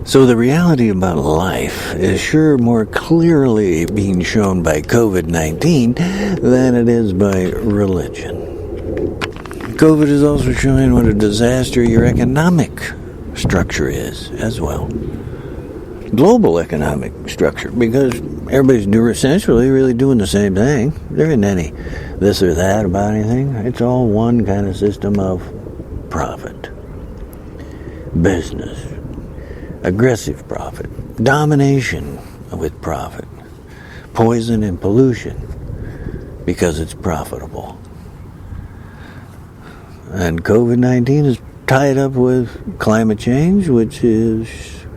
So the reality about life is sure more clearly being shown by COVID-19 than it is by religion. COVID is also showing what a disaster your economic structure is as well. Global economic structure, because everybody's essentially really doing the same thing. There isn't any this or that about anything. It's all one kind of system of profit. Business. Aggressive profit. Domination with profit. Poison and pollution because it's profitable. And COVID-19 is tied up with climate change, which is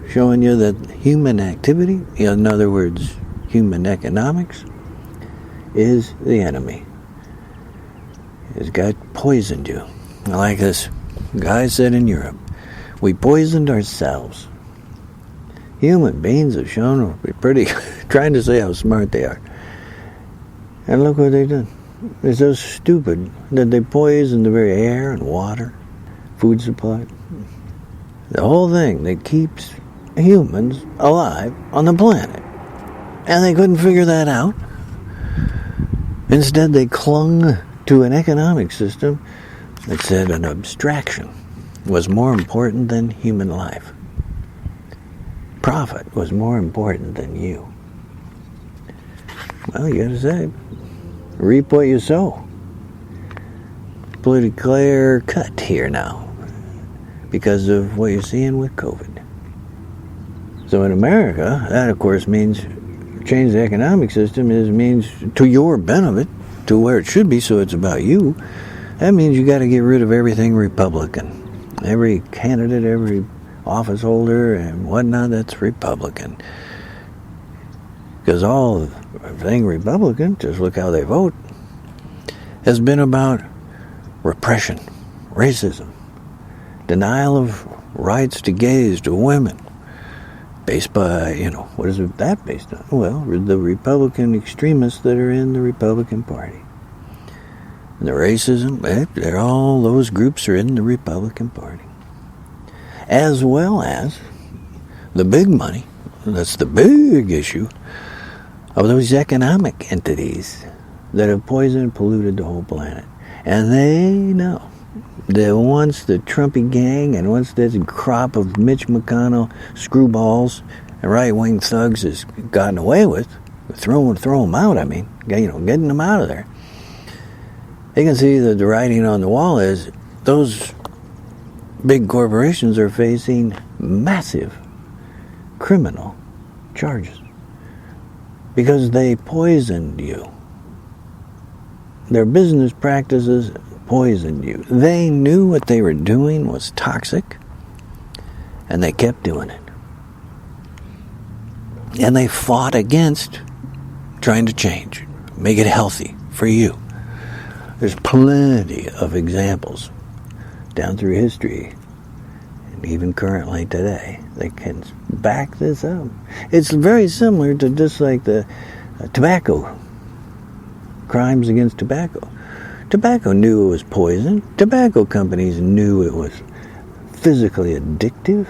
showing you that human activity, in other words, human economics, is the enemy. It's got poisoned you. Like this guy said in Europe, we poisoned ourselves. Human beings have shown to be pretty, trying to say how smart they are. And look what they've done. They're so stupid that they poison the very air and water, food supply. The whole thing that keeps humans alive on the planet. And they couldn't figure that out. Instead, they clung to an economic system that said an abstraction was more important than human life. Profit was more important than you. Well, you gotta say, reap what you sow. Pretty clear cut here now because of what you're seeing with COVID. So in America, that of course means change the economic system means to your benefit, to where it should be, so it's about you. That means you got to get rid of everything Republican. Every candidate, every office holder and whatnot, that's Republican. Because everything Republican, just look how they vote, has been about repression, racism, denial of rights to gays, to women, based by, what is that based on? Well, the Republican extremists that are in the Republican Party. And the racism, all those groups are in the Republican Party. As well as the big money, that's the big issue, of those economic entities that have poisoned and polluted the whole planet. And they know that once the Trumpy gang and once this crop of Mitch McConnell screwballs and right-wing thugs has gotten away with, throw them out, getting them out of there, they can see that the writing on the wall is those big corporations are facing massive criminal charges because they poisoned you. Their business practices poisoned you. They knew what they were doing was toxic, and they kept doing it. And they fought against trying to change, make it healthy for you. There's plenty of examples down through history, and even currently today, that can back this up. It's very similar to just like the tobacco, crimes against tobacco. Tobacco knew it was poison. Tobacco companies knew it was physically addictive,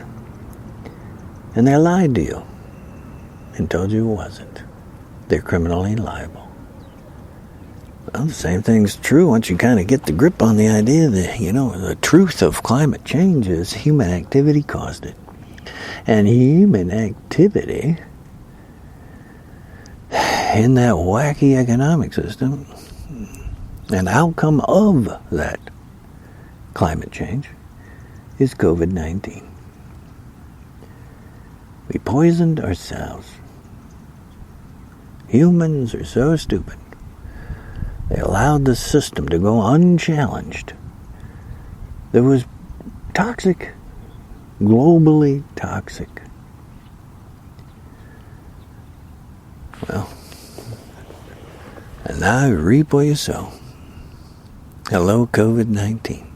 and they lied to you and told you it wasn't. They're criminally liable. Well, the same thing's true once you kind of get the grip on the idea that, the truth of climate change is human activity caused it. And human activity in that wacky economic system, an outcome of that climate change is COVID-19. We poisoned ourselves. Humans are so stupid. They allowed the system to go unchallenged. That was toxic, globally toxic. Well, and now you reap what you sow. Hello, COVID-19.